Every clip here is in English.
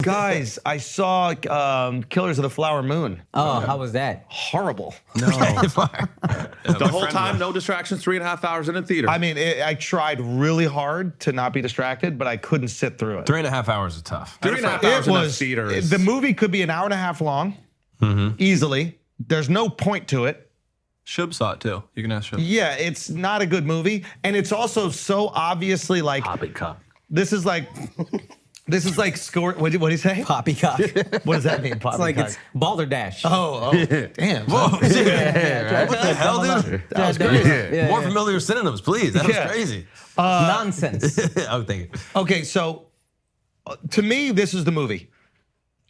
Guys, I saw Killers of the Flower Moon. Oh, how was that? Horrible. No. The whole time, no distractions, 3.5 hours in a theater. I mean, I tried really hard to not be distracted, but I couldn't sit through it. 3.5 hours is tough. 3.5 hours in a theater is... The movie could be an hour and a half long, easily. There's no point to it. Shub saw it too. You can ask Shub. Yeah, it's not a good movie, and it's also so obviously like Poppycock. this is like score. What did he say? Poppycock. What does that mean? Poppycock. It's like it's balderdash. Oh, damn. Whoa, what the hell, dude? That was crazy. More familiar synonyms, please. That was crazy. Nonsense. Oh, thank you. Okay, so to me, this is the movie.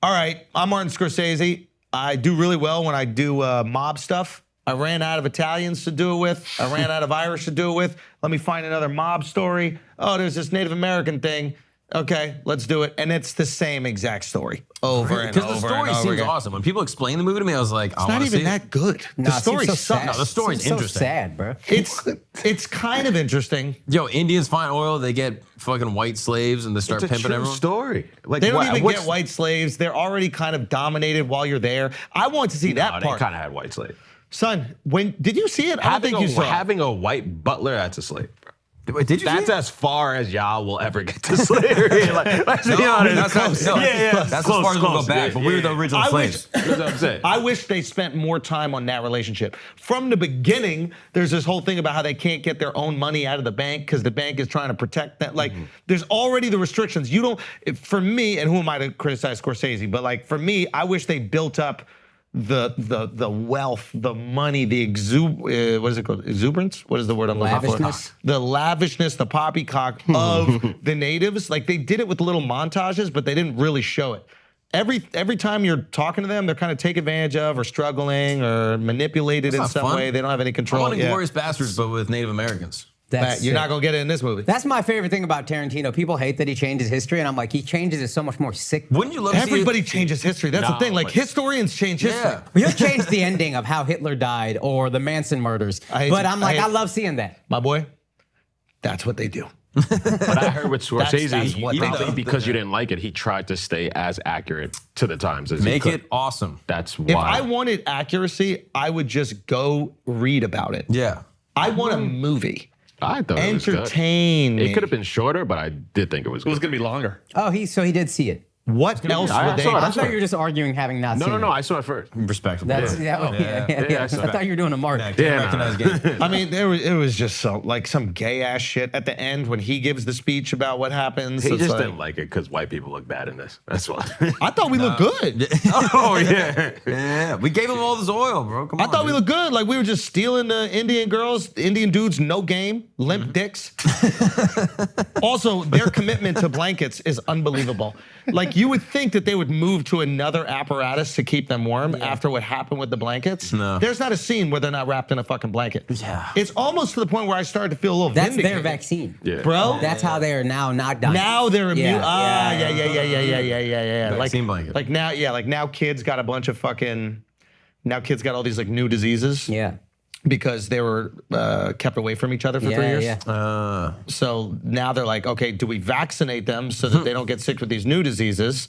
All right, I'm Martin Scorsese. I do really well when I do mob stuff. I ran out of Italians to do it with. I ran out of Irish to do it with. Let me find another mob story. Oh, there's this Native American thing. Okay, let's do it. And it's the same exact story over and over and over. Because the story seems again. awesome. When people explain the movie to me, I was like, It's not even that good. The story so sucks. sad. No, the story's Seems interesting. So sad, bro. It's kind of interesting. Yo, Indians find oil, they get fucking white slaves and they start It's a pimping true everyone. story. Like, They don't even what's- get white slaves. They're already kind of dominated while you're there. I want to see that They part. kind of had white slave. Son, when did you see it? I don't think you saw it. Having a white butler, that's a slave. Wait, did you That's see it? as far as y'all will ever get to slavery. Like, let's be honest. That's That's as far as we'll go back, but we were the original I slaves. wish, That's what I'm saying. I wish they spent more time on that relationship. From the beginning, there's this whole thing about how they can't get their own money out of the bank because the bank is trying to protect that. Like, there's already the restrictions. You don't, for me, and who am I to criticize Scorsese, but like for me, I wish they built up the wealth, the money, the what is it called? Exuberance? What is the word I'm looking for? Lavishness? The lavishness, the poppycock of the natives. Like they did it with little montages, but they didn't really show it. Every time you're talking to them, they're kind of taken advantage of or struggling or manipulated in not some fun. way. They don't have any I control. want Yeah. Inglourious Bastards, but with Native Americans. That's You're sick. not gonna get it in this movie. That's my favorite thing about Tarantino. People hate that he changes history, and I'm like, he changes it so much more sick. Wouldn't you love to see Everybody it? changes history. That's the No, thing. Like but- historians change history. Yeah. He'll change the ending of how Hitler died or the Manson murders. I- But I'm like, I- I love seeing that. My boy, that's what they do. But I heard with Scorsese, That's what they probably do. because you didn't like it, he tried to stay as accurate to the times as Make he could. it awesome. That's If why. I wanted accuracy, I would just go read about it. Yeah. I want a movie. I thought it was good. Entertain me. It could have been shorter, but I did think it was It was good. going to be longer. Oh, so he did see it. What else I would they? saw it. I thought you were just arguing having not seen it. No, I saw it first. Respectable. That's yeah. I saw I thought you were doing a mark. Yeah, Yeah, recognize game. I mean, it was just some gay ass shit at the end when he gives the speech about what happens. He It's just like- didn't like it because white people look bad in this. That's why. I thought we looked good. Oh, yeah. Yeah, we gave him all this oil, bro. Come I on. thought we dude. looked good. Like we were just stealing the Indian girls, Indian dudes, no game, limp dicks. Also, their commitment to blankets is unbelievable. Like you would think that they would move to another apparatus to keep them warm after what happened with the blankets. No. There's not a scene where they're not wrapped in a fucking blanket. Yeah. It's almost to the point where I started to feel a little That's their vindicated. vaccine. Yeah. Bro, That's how they are now not dying. now they're immune. Yeah, Ah, yeah, yeah. Vaccine blanket. Like now kids got a bunch of fucking, now kids got all these like new diseases Yeah. because they were kept away from each other for 3 Yeah, years. yeah. So now they're like, okay, do we vaccinate them so that they don't get sick with these new diseases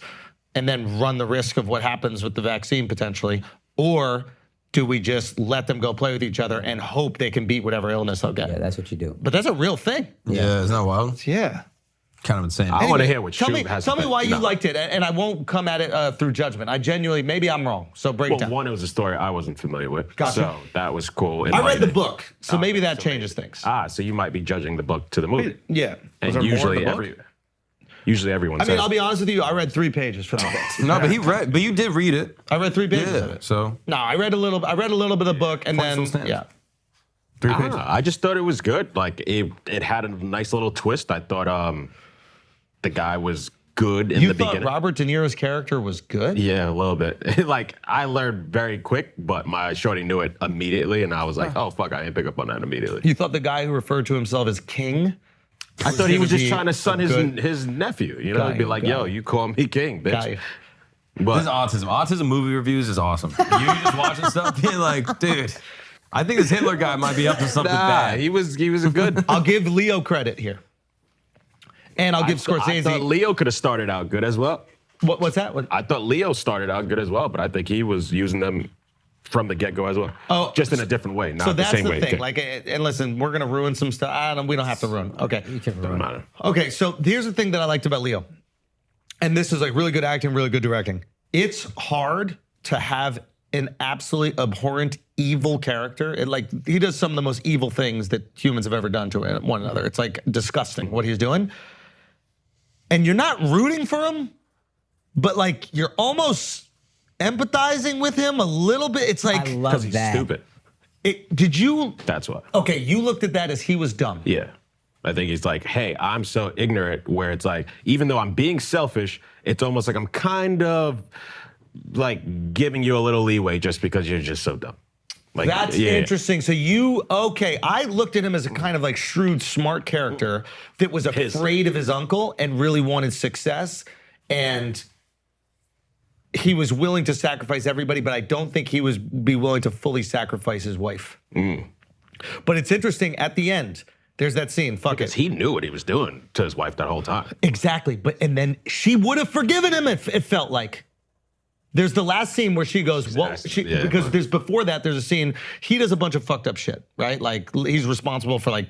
and then run the risk of what happens with the vaccine potentially? Or do we just let them go play with each other and hope they can beat whatever illness they'll get? Yeah, that's what you do. But that's a real thing. Yeah, isn't that wild? Yeah. Kind of insane. I want to hear what Tell me, Shub has tell to me think. why you No. liked it, and I won't come at it through judgment. I genuinely, maybe I'm wrong, so break it Well, down. one, it was a story I wasn't familiar with. Gotcha. So that was cool. I read the book, so maybe that changes things. So you might be judging the book to the movie. Yeah. And there more in usually the book? usually everyone I mean, says. I'll be honest with you, I read 3 pages from the book. No, but you did read it. I read 3 pages of Yeah. it. So No, I read a little bit of the book, and Point then, still stands. yeah. 3 I don't pages. know. I just thought it was good. Like it had a nice little twist. I thought the guy was good in You the thought beginning. Robert De Niro's character was good? Yeah, a little bit. Like I learned very quick, but my shorty knew it immediately, and I was like, "Oh fuck, I didn't pick up on that immediately." You thought the guy who referred to himself as king? I thought he was just be trying to son a good- his nephew. You know, Got be you, like, got "Yo, you. you call me king, bitch." Got you. This But is autism. Autism movie reviews is awesome. You just watching stuff, being like, dude, I think this Hitler guy might be up to something bad. he was a good. I'll give Leo credit here. And I'll give I Scorsese. thought Leo could have started out good as well. What's that? I thought Leo started out good as well, but I think he was using them from the get-go as well. Oh, just in a different way, not so the that's same the way. thing. Like, and listen, we're gonna ruin some stuff. We don't have to ruin. Okay. Doesn't matter. Okay. So here's the thing that I liked about Leo, and this is like really good acting, really good directing. It's hard to have an absolutely abhorrent, evil character. He does some of the most evil things that humans have ever done to one another. It's like disgusting what he's doing, and you're not rooting for him, but like you're almost empathizing with him a little bit. It's like I love He's that. stupid. did you? That's why. Okay, you looked at that as he was dumb. Yeah. I think he's like, hey, I'm so ignorant, where it's like, even though I'm being selfish, it's almost like I'm kind of like giving you a little leeway just because you're just so dumb. Like, That's interesting. So I looked at him as a kind of like shrewd, smart character that was afraid of his uncle and really wanted success. And he was willing to sacrifice everybody, but I don't think he would be willing to fully sacrifice his wife. But it's interesting, at the end, there's that scene, Because he knew what he was doing to his wife that whole time. Exactly, and then she would have forgiven him, it felt like. There's the last scene where she goes, well, because before that, there's a scene, he does a bunch of fucked up shit, right? Like, he's responsible for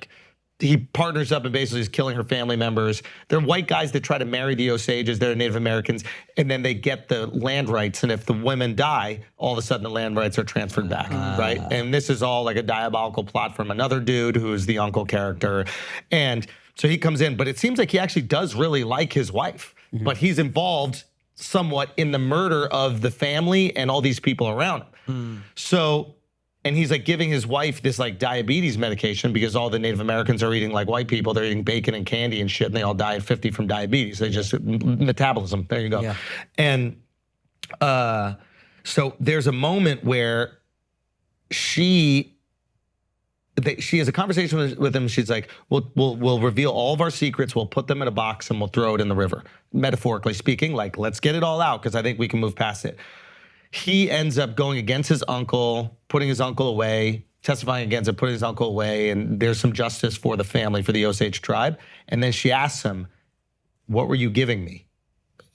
he partners up and basically is killing her family members. They're white guys that try to marry the Osages, they're Native Americans, and then they get the land rights, and if the women die, all of a sudden the land rights are transferred back, right? And this is all like a diabolical plot from another dude who's the uncle character. And so he comes in, but it seems like he actually does really like his wife, but he's involved somewhat in the murder of the family and all these people around him. So, and he's like giving his wife this like diabetes medication because all the Native Americans are eating like white people. They're eating bacon and candy and shit, and they all die at 50 from diabetes. They just, metabolism, there you go. Yeah. And so there's a moment where she has a conversation with him. She's like, we'll reveal all of our secrets. We'll put them in a box and we'll throw it in the river. Metaphorically speaking, like, let's get it all out because I think we can move past it. He ends up going against his uncle, putting his uncle away, testifying against it, putting his uncle away, and there's some justice for the family, for the Osage tribe. And then she asks him, what were you giving me?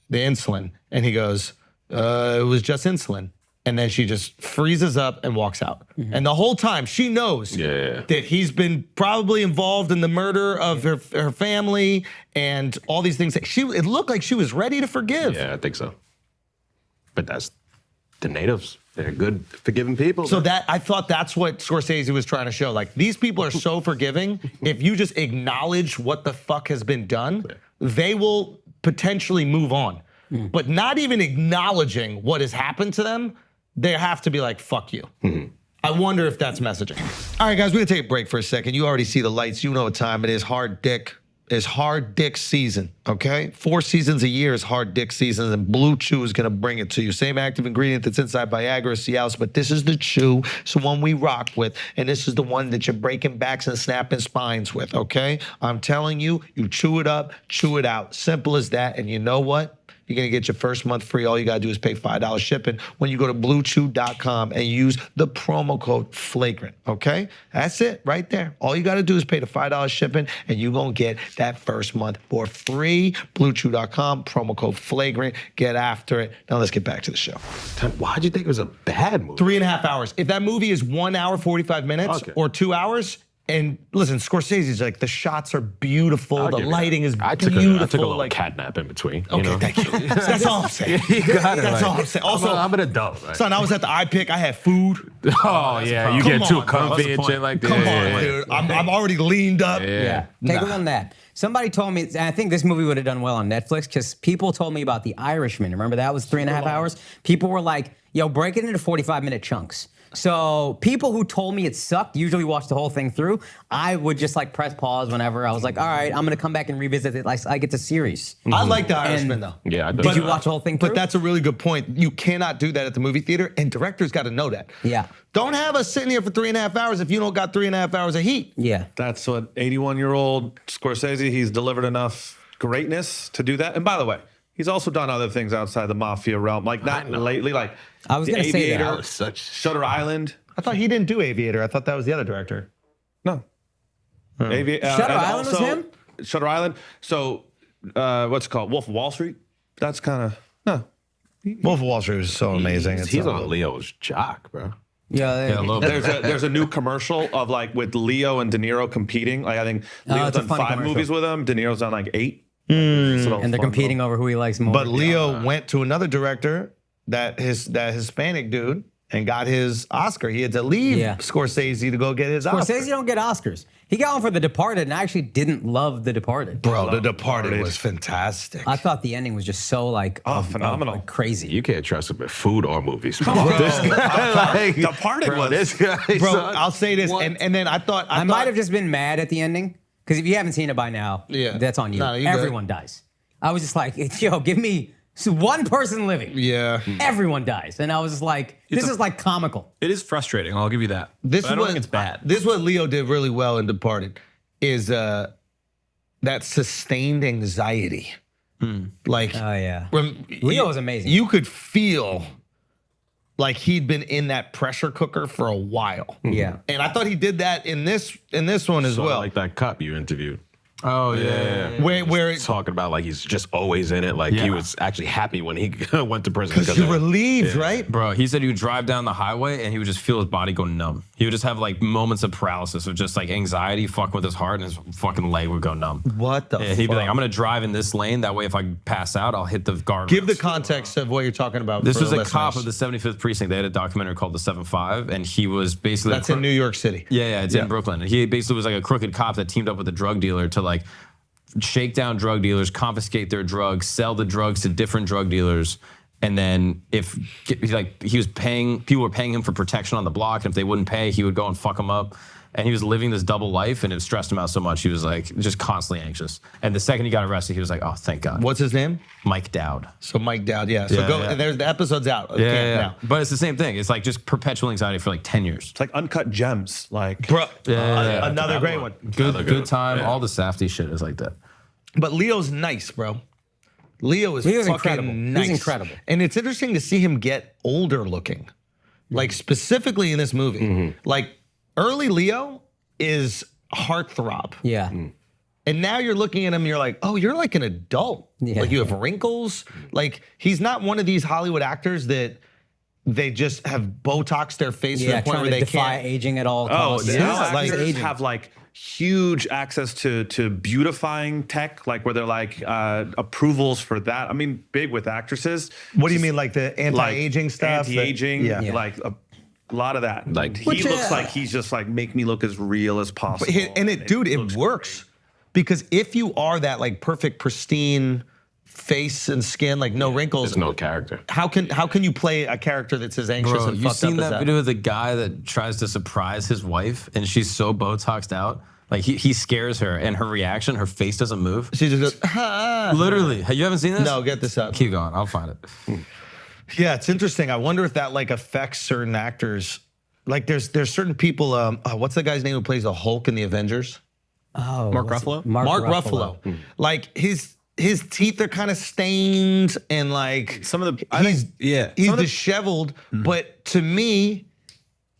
The insulin. And he goes, it was just insulin. And then she just freezes up and walks out. And the whole time she knows that he's been probably involved in the murder of her family and all these things. It looked like she was ready to forgive. Yeah, I think so. But that's the natives. They're good, forgiving people. So I thought that's what Scorsese was trying to show. Like, these people are so forgiving. If you just acknowledge what the fuck has been done, they will potentially move on. But not even acknowledging what has happened to them, they have to be like, fuck you. I wonder if that's messaging. All right, guys, we're gonna take a break for a second. You already see the lights. You know what time it is. Hard dick season, okay? 4 seasons a year is hard dick season, and Blue Chew is gonna bring it to you. Same active ingredient that's inside Viagra, Cialis, but this is the chew. It's the one we rock with, and this is the one that you're breaking backs and snapping spines with, okay? I'm telling you, you chew it up, chew it out. Simple as that, and you know what? You're gonna get your first month free. All you gotta do is pay $5 shipping when you go to bluechew.com and use the promo code FLAGRANT, okay? That's it right there. All you gotta do is pay the $5 shipping and you're gonna get that first month for free. Bluechew.com, promo code FLAGRANT. Get after it. Now let's get back to the show. Why'd you think it was a bad movie? 3.5 hours. If that movie is 1 hour, 45 minutes or 2 hours, and listen, Scorsese's like, the shots are beautiful, the lighting is beautiful. I took a little catnap in between. Okay, thank you. That's all I'm saying. That's all I'm saying. Also, I'm an adult, right? son, I was at the iPick. I had food. Oh, yeah, you Come get too on, bro. comfy and shit like that. Come on, dude. I'm already leaned up. Yeah. Take a look on that. Somebody told me, and I think this movie would have done well on Netflix because people told me about The Irishman. Remember that was 3.5 hours? People were like, yo, break it into 45-minute chunks. So people who told me it sucked usually watch the whole thing through. I would just like press pause whenever I was like, all right, I'm gonna come back and revisit it like it's a series. I like The Irishman though. Yeah, I Did you watch the whole thing through? But that's a really good point. You cannot do that at the movie theater, and directors got to know that. Yeah. Don't have us sitting here for 3.5 hours if you don't got 3.5 hours of heat. Yeah. That's what 81-year-old Scorsese, he's delivered enough greatness to do that. And by the way, he's also done other things outside the mafia realm, like not lately, like I was The gonna say that. Aviator, That was Shutter Island. I thought he didn't do Aviator. I thought that was the other director. No. Shutter Island was him? Shutter Island. So, what's it called? Wolf of Wall Street. That's kind of Wolf of Wall Street was so amazing. It's He's so- on Leo's jock, bro. Yeah, Yeah, a little bit. There's a new commercial of like with Leo and De Niro competing. Like I think Leo's it's a done funny 5 commercial. movies with him. De Niro's done like 8. and they're competing over who he likes more. But Leo went to another director, that Hispanic dude, and got his Oscar. He had to leave Scorsese to go get his Oscar. Scorsese don't get Oscars. He got one for The Departed, and I actually didn't love The Departed. Bro, The Departed was fantastic. I thought the ending was just so like phenomenal. like crazy. You can't trust him with food or movies. Bro. Departed Bro, was. this guy, Bro, son. I'll say this, and then I thought I might have just been mad at the ending because if you haven't seen it by now, that's on you. No, you good. Everyone dies. I was just like, yo, give me one person living. Yeah. Everyone dies, and I was just like, this is like comical. It is frustrating. I'll give you that. This But I don't think it's bad. This is what Leo did really well in Departed, is that sustained anxiety. Like, Oh yeah, Leo was amazing. You could feel like he'd been in that pressure cooker for a while. Yeah. And I thought he did that in this one as Sorta well. like that cop you interviewed. Oh yeah. where it, Talking about like he's just always in it. Like he was actually happy when he went to prison. because you're relieved, right? Bro, he said he would drive down the highway and he would just feel his body go numb. He would just have like moments of paralysis of just like anxiety fucking with his heart, and his fucking leg would go numb. What the Yeah, he'd be fuck? like, I'm gonna drive in this lane. That way, if I pass out, I'll hit the guard. Give the context of what you're talking about. This for was the a cop listeners. of the 75th precinct. They had a documentary called The 7-5, and he was basically That's in New York City. Yeah, it's in Brooklyn. And he basically was like a crooked cop that teamed up with a drug dealer to like shake down drug dealers, confiscate their drugs, sell the drugs to different drug dealers. And then if like he was paying, people were paying him for protection on the block, and if they wouldn't pay, he would go and fuck them up. And he was living this double life, and it stressed him out so much. He was like just constantly anxious. And the second he got arrested, he was like, "Oh, thank God." What's his name? Mike Dowd. So Mike Dowd, yeah. So Yeah, go. yeah. There's the episode's out. of camp now. But it's the same thing. It's like just perpetual anxiety for like 10 years. It's like Uncut Gems. Like Bro, Yeah. another great one. Good time. All the Safdie shit is like that. But Leo's nice, bro. Leo's fucking incredible. He's nice. incredible. And it's interesting to see him get older looking. Like specifically in this movie. Like early Leo is heartthrob. Yeah. And now you're looking at him, you're like, oh, you're like an adult. Yeah. Like you have wrinkles. Like he's not one of these Hollywood actors that they just have Botox their face to Yeah, the point trying where to they defy can't. aging at all oh, costs. now like- actors aging. have like huge access to beautifying tech, like where they're like approvals for that. I mean, big with actresses. What do you mean, like the anti-aging stuff? Anti-aging, Yeah. like a lot of that. Like- he looks like he's just like make me look as real as possible. And it works. Because if you are that like perfect, pristine face and skin, like no wrinkles, There's no character. how can you play a character that's as anxious Bro, and you fucked seen up as that video of the guy that tries to surprise his wife and she's so Botoxed out? Like he scares her and her reaction, her face doesn't move. She just goes, ah. Literally. You haven't seen this? No, get this up. Keep going. I'll find it. Yeah, it's interesting. I wonder if that like affects certain actors. Like there's certain people. What's the guy's name who plays the Hulk in the Avengers? Oh, Mark what's it? Ruffalo? Mark Ruffalo. Like his teeth are kind of stained and like Some of the- he's Some of the- disheveled. But to me,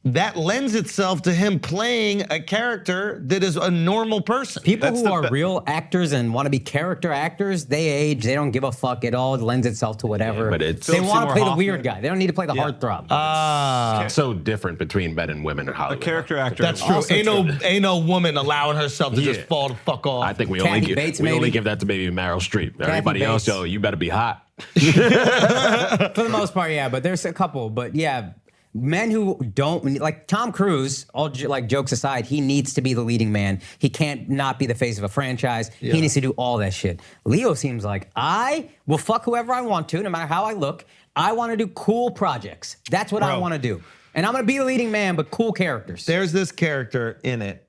that lends itself to him playing a character that is a normal person. People That's who the are be- real actors and want to be character actors, they age. They don't give a fuck. It all lends itself to whatever. but it's- they Philip want to Seymour play the Hoffman. weird guy. They don't need to play the heartthrob. It's so different between men and women in Hollywood. A character actor. That's true. Also Ain't no woman allowing herself to just Yeah. fall the fuck off. I think we Kathy only give Bates, we only maybe? give that to maybe Meryl Streep. Everybody else, Bates. yo, you better be hot. For the most part, yeah. But there's a couple. But yeah, men who don't like Tom Cruise. All like jokes aside, he needs to be the leading man. He can't not be the face of a franchise. He needs to do all that shit. Leo seems like I will fuck whoever I want to, no matter how I look. I want to do cool projects. That's what I Bro. want to do. And I'm gonna be the leading man, but cool characters. There's this character in it,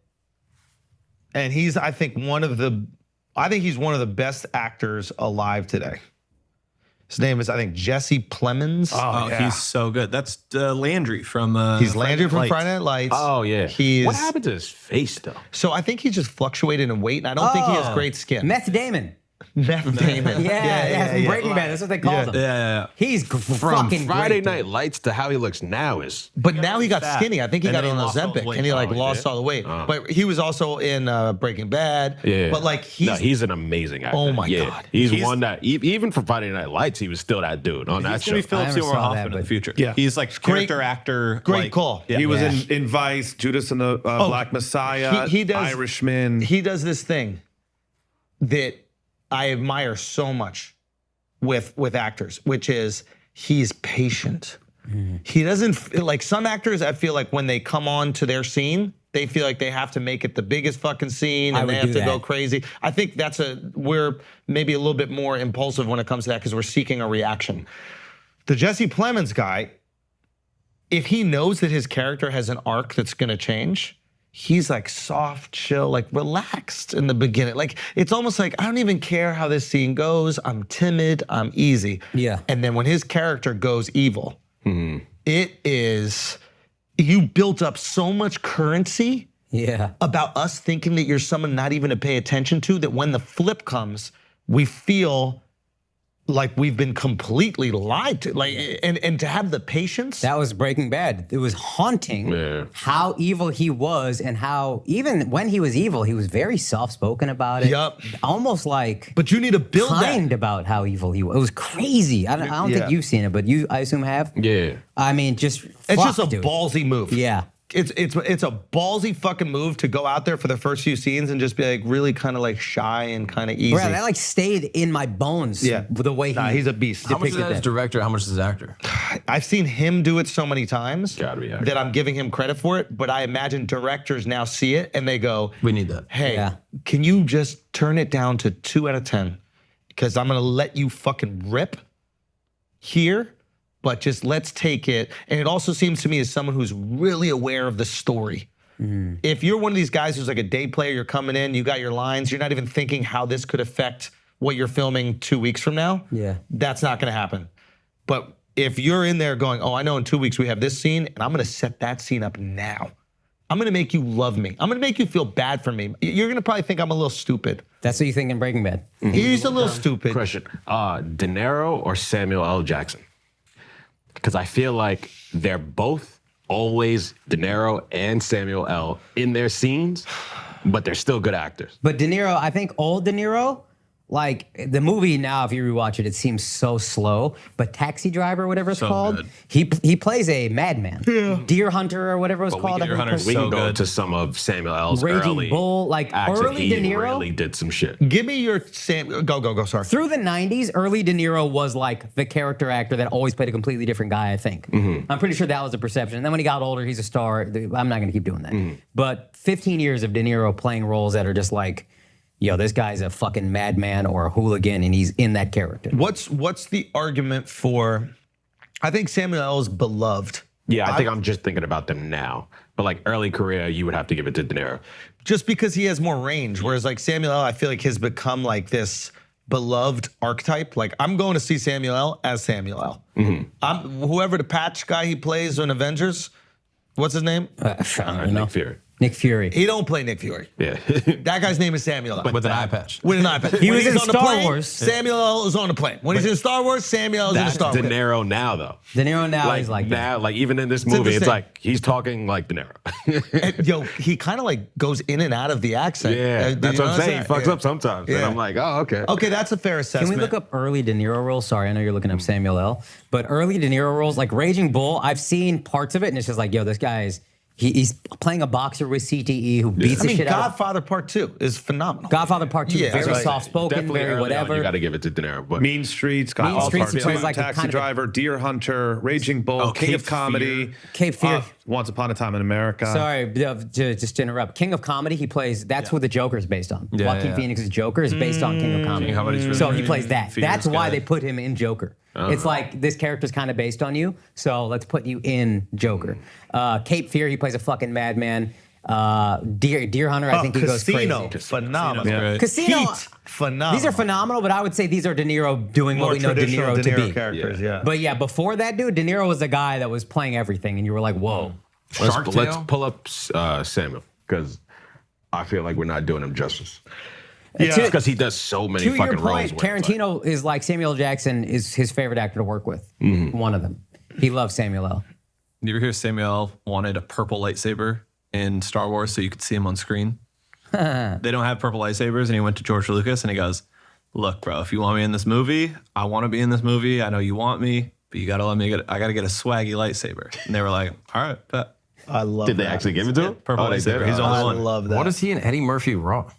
and he's I think he's one of the best actors alive today. His name is I think Jesse Plemons. Oh, he's so good. That's Landry from. He's Landry from Lights. Friday Night Lights. Oh yeah. He's What happened to his face though? so I think he just fluctuated in weight, and I don't think he has great skin. Meth Damon. Meth Damon. Yeah, from Breaking Bad. That's what they called him. Yeah. He's From fucking Friday great, Night dude. Lights to how he looks now is But now he got skinny. I think he And got then on he lost all the Ozempic weight. and he like Oh, he lost did? all the weight. But he was also in Breaking Bad. yeah. But like he's an amazing actor. Oh my Yeah. God. He's one that even for Friday Night Lights, he was still that dude on that He's gonna be show. Philip I never Seymour saw Hoffman that, in the but- future. Yeah. He's like character actor. great like- call. Yeah. He was Yeah. in Vice, Judas and the Black Messiah, He does- Irishman. He does this thing that I admire so much with actors, which is he's patient. He doesn't like some actors. I feel like when they come on to their scene, they feel like they have to make it the biggest fucking scene I and would they have do to go that. crazy. I think we're maybe a little bit more impulsive when it comes to that because we're seeking a reaction. The Jesse Plemons guy, if he knows that his character has an arc that's gonna change, he's like soft, chill, like relaxed in the beginning. Like it's almost like I don't even care how this scene goes. I'm timid, I'm easy. Yeah. And then when his character goes evil, it is you built up so much currency Yeah. about us thinking that you're someone not even to pay attention to, that when the flip comes, we feel like we've been completely lied to. Like and to have the patience. That was Breaking Bad. It was haunting Yeah. how evil he was and how even when he was evil, he was very soft-spoken about it. Yup. Almost like But you need to build kind that. about how evil he was. It was crazy. I don't Yeah. think you've seen it, but you, I assume, have. Yeah. I mean, just It's just a dude. ballsy move. Yeah. It's a ballsy fucking move to go out there for the first few scenes and just be like really kind of like shy and kind of easy. Bro, that like stayed in my bones. Yeah. The way Nah, he's a beast. How much is depicted that as that. director? How much is actor? I've seen him do it so many times Gotta be accurate. that I'm giving him credit for it, but I imagine directors now see it and they go, We need that. hey, Yeah. can you just turn it down to 2 out of 10? Because I'm gonna let you fucking rip here, but just let's take it. And it also seems to me as someone who's really aware of the story. If you're one of these guys who's like a day player, you're coming in, you got your lines, you're not even thinking how this could affect what you're filming 2 weeks from now. Yeah. That's not gonna happen. But if you're in there going, oh, I know in 2 weeks we have this scene, and I'm gonna set that scene up now. I'm gonna make you love me. I'm gonna make you feel bad for me. You're gonna probably think I'm a little stupid. That's what you think in Breaking Bad. He's a little stupid. Question: De Niro or Samuel L. Jackson? Because I feel like they're both always De Niro and Samuel L. in their scenes, but they're still good actors. But De Niro, I think old De Niro, like the movie now, if you rewatch it, it seems so slow. But Taxi Driver, whatever it's So called, good. he plays a madman. Deer Hunter or whatever it was But called. Deer I Hunter's We think so can go good. to some of Samuel L.'s Raging early Bull, like acts, and early he De Niro. really did some shit. Give me your go, sorry. Through the 90s, early De Niro was like the character actor that always played a completely different guy, I think. I'm pretty sure that was a perception. And then when he got older, he's a star. I'm not going to keep doing that. But 15 years of De Niro playing roles that are just like, yo, this guy's a fucking madman or a hooligan, and he's in that character. What's the argument for? I think Samuel L. is beloved. Yeah, I think I'm just thinking about them now. But like early career, you would have to give it to De Niro. Just because he has more range, whereas like Samuel L., I feel like has become like this beloved archetype. Like I'm going to see Samuel L. as Samuel L. Whoever the patch guy he plays in Avengers, what's his name? I don't know. Nick Fury. Nick Fury. He don't play Nick Fury. Yeah. That guy's name is Samuel L. With an eye patch. With an eye patch. He When was he's in on the Star plane, Wars. Samuel L. is on the plane. When he's in Star Wars, Samuel L. is in That's Star De Wars. Niro now, though. De Niro now Like is like that. now, like even in this movie, it's interesting. like he's talking like De Niro. And, yo, he kind of like goes in and out of the accent. Yeah, Did that's you what I'm notice saying. He that? fucks Yeah. up sometimes, and Yeah. I'm like, oh, okay. Okay, that's a fair Can assessment. we look up early De Niro roles? Sorry, I know you're looking up Samuel L. But early De Niro roles, like Raging Bull, I've seen parts of it, and it's just like, yo, this guy is, he's playing a boxer with CTE who beats I the mean, shit out of Godfather Part 2 is phenomenal. Godfather Part 2, Yeah, very that's right. soft-spoken, Definitely very early on, whatever. you got to give it to De Niro, but Mean Streets, got Mean all Streets, parts he plays too. like a Taxi kind of a- Driver, Deer Hunter, Raging Bull, Oh, King Cape of Comedy, Cape Fear. Once Upon a Time in America. Sorry, just to interrupt. King of Comedy, he plays, that's who the Joker is based on. Yeah, Joaquin yeah. Phoenix's Joker is based on King of Comedy. King of Comedy's really So he great. plays that. Fear's That's why good. they put him in Joker. It's like, this character's kind of based on you, so let's put you in Joker. Cape Fear, he plays a fucking madman. Deer Hunter, I think he goes Casino, crazy. phenomenal. Great. Casino, Heat, phenomenal. these are phenomenal, but I would say these are De Niro doing More what we know De traditional Niro to be. characters, yeah. But yeah, before that, dude, De Niro was the guy that was playing everything, and you were like, whoa. Shark let's Tale? pull up Samuel because I feel like we're not doing him justice. Yeah. because he does so many To fucking your roles. point, where it's like- Tarantino is like Samuel L. Jackson is his favorite actor to work with. One of them. He loves Samuel L. You ever hear Samuel L. wanted a purple lightsaber in Star Wars so you could see him on screen? They don't have purple lightsabers, and he went to George Lucas and he goes, "Look, bro, if you want me in this movie, I want to be in this movie. I know you want me, but you gotta let me I gotta get a swaggy lightsaber." And they were like, "All right, bet." I love Did they that. actually give it to him? Purple Oh, they lightsaber. did? He's the Oh, only I one. love that. What is he in Eddie Murphy Raw?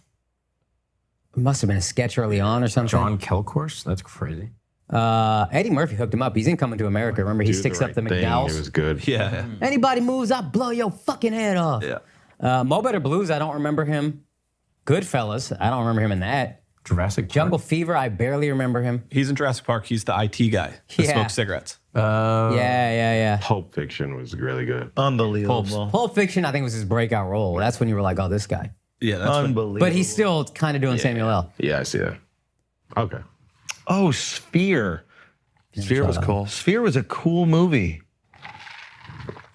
Must have been a sketch early on or something. John Kelcourse? That's crazy. Eddie Murphy hooked him up. He's in Coming to America. Remember, he Do sticks the up the right thing. McDowells. It was good. Yeah. Anybody moves, I blow your fucking head off. Yeah. Mo Better Blues, I don't remember him. Goodfellas, I don't remember him in that. Jurassic Park. Jungle Fever, I barely remember him. He's in Jurassic Park. He's the IT guy that Yeah. smokes cigarettes. Yeah. Pulp Fiction was really good. Unbelievable. Pulp Fiction, I think, was his breakout role. That's when you were like, oh, this guy. Yeah, that's what, Unbelievable. But he's still kind of doing Samuel L. Yeah, I see that. Okay. Oh, Sphere. Sphere was cool. Sphere was a cool movie.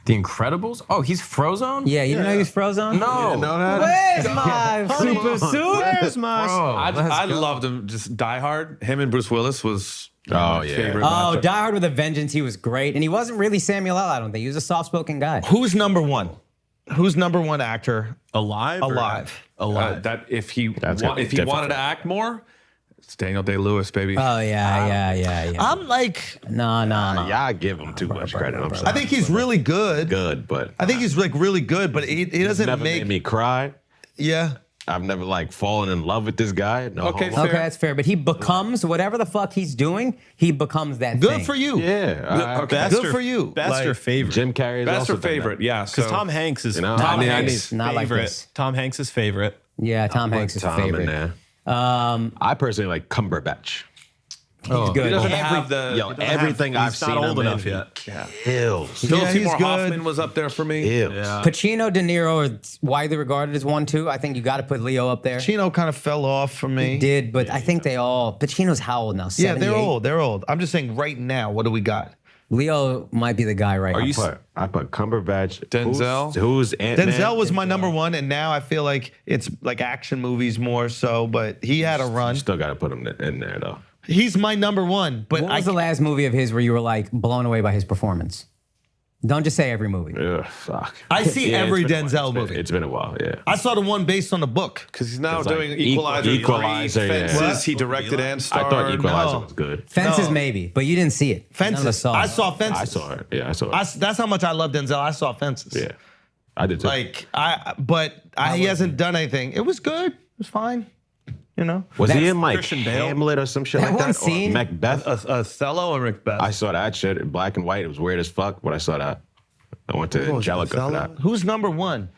The Incredibles? Oh, he's Frozone? Yeah, you didn't know he was Frozone? No. Where's my super suit? Where's my? Bro, I loved him. Just Die Hard. Him and Bruce Willis was my yeah. favorite. Oh, matchup. Die Hard with a Vengeance, he was great. And he wasn't really Samuel L., I don't think. He was a soft-spoken guy. Who's number one? Who's number one actor? Alive? or- Alive. Alive. That if he That's gonna be if he wanted difficult. to act more, it's Daniel Day-Lewis, baby. Oh, yeah. I'm like, No. Yeah, I give him too much credit. I'm sorry. I think he's really good. good, but I think he's like really good, but he doesn't never make. made me cry. Yeah. I've never like fallen in love with this guy. No. Okay, homo. Okay, that's fair. But he becomes, whatever the fuck he's doing, he becomes that Good thing. for you. Yeah. Okay. Best Good or- for you. Best Like, or favorite? Jim Carrey is Best also or done that. favorite? Yeah. Because So Tom Hanks is You know, Tom I mean, Hanks. Not like favorite. this. Tom Hanks is favorite. Yeah, Tom Hanks is Tom in favorite. there. I personally like Cumberbatch. He's he good. doesn't have the. Yo, he doesn't have- everything I've He's seen not old him enough in, yet. kills. Philip Yeah, he's Seymour good. Hoffman was up there for me. Kills. Pacino, De Niro are widely regarded as 1-2. I think you got to put Leo up there. Chino kind of fell off for me. Did, but I think they all. Pacino's how old now? Yeah, 78? they're old. They're old. I'm just saying right now, what do we got? Leo might be the guy right now. I put Cumberbatch. Denzel? Who's Ant-Man? Denzel was my number one, and now I feel like it's like action movies more so, but he had a run. Still got to put him in there though. He's my number one, but What was the last movie of his where you were like blown away by his performance? Don't just say every movie. Ugh, fuck. I see Yeah, every it's been a while. Denzel movie. It's been a while. Yeah. I saw the one based on the book. Because he's now It's like doing Equalizer. Equalizer, yeah. Fences. What? He directed and I starred. thought Equalizer No. was good. Fences No. maybe, but you didn't see it. None of us Fences. saw I it. saw Fences. I saw it. Yeah, I saw it. That's how much I love Denzel. I saw Fences. Yeah, I did too. Like he hasn't done anything. It was good. It was fine. You know. was he That's in like Christian Bale? Hamlet or some shit That like one that? scene- Or Macbeth? Othello or Macbeth? I saw that shit in black and white. It was weird as fuck, but I saw that. I went to Angelica for that. Who's number one?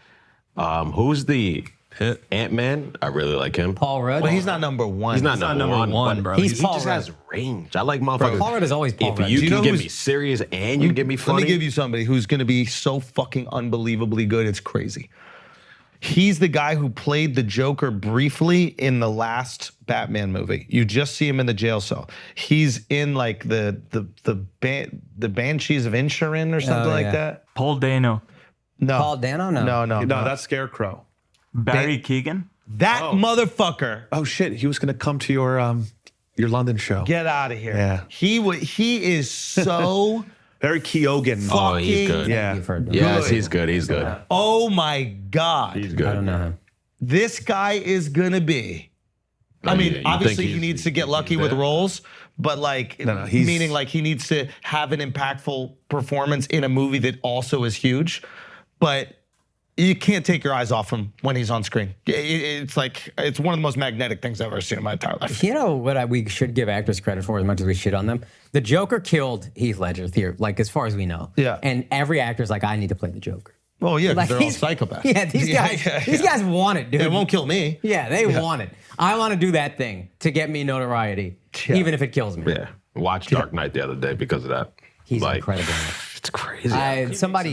Who's the Pitt. Ant-Man? I really like him. Paul Rudd. But he's not number one. He's not number one, bro. bro. He's He Paul just Rudd. has range. I like motherfuckers. Paul Rudd is always Paul If Rudd. you Do you know can give who's- me serious and you can give me funny. Let me give you somebody who's going to be so fucking unbelievably good. It's crazy. He's the guy who played the Joker briefly in the last Batman movie. You just see him in the jail cell. He's in like the Banshees of Inisherin or something like yeah. that. Paul Dano, No. Paul Dano? No. No, no, that's Scarecrow. Barry Keoghan. That motherfucker. Oh shit, he was gonna come to your London show. Get out of here. Yeah. He is so Barry Keoghan. Oh, he's good. Yeah. You've heard them. Yes, he's good. He's good. oh my God. He's good. I don't know him. This guy is gonna be. I Oh, mean, yeah, you obviously think he he's- needs to get lucky he's with there? roles, but like, No, he's- meaning like he needs to have an impactful performance in a movie that also is huge. But you can't take your eyes off him when he's on screen. It's like it's one of the most magnetic things I've ever seen in my entire life. You know what we should give actors credit for as much as we shit on them? The Joker killed Heath Ledger, like as far as we know. Yeah. And every actor's like, I need to play the Joker. Oh yeah, 'cause Like they're all he's- psychopaths. Yeah, these guys want it, dude. It won't kill me. Yeah, they want it. I want to do that thing to get me notoriety, Yeah. even if it kills me. Yeah. Watched Dark Knight the other day because of that. He's like, incredible. in it. It's crazy.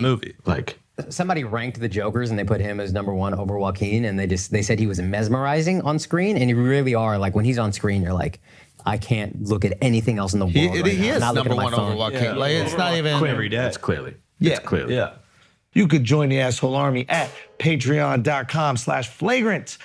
Movie. Like, Somebody ranked the Jokers and they put him as number one over Joaquin, and they said he was mesmerizing on screen, and you really are. Like when he's on screen, you're like, I can't look at anything else in the world. He right now. is I'm not looking number at my one over phone. Joaquin. Yeah. Like it's not even Every day. it's clearly. Yeah. It's clearly. Yeah. You could join the Asshole Army at patreon.com/flagrant.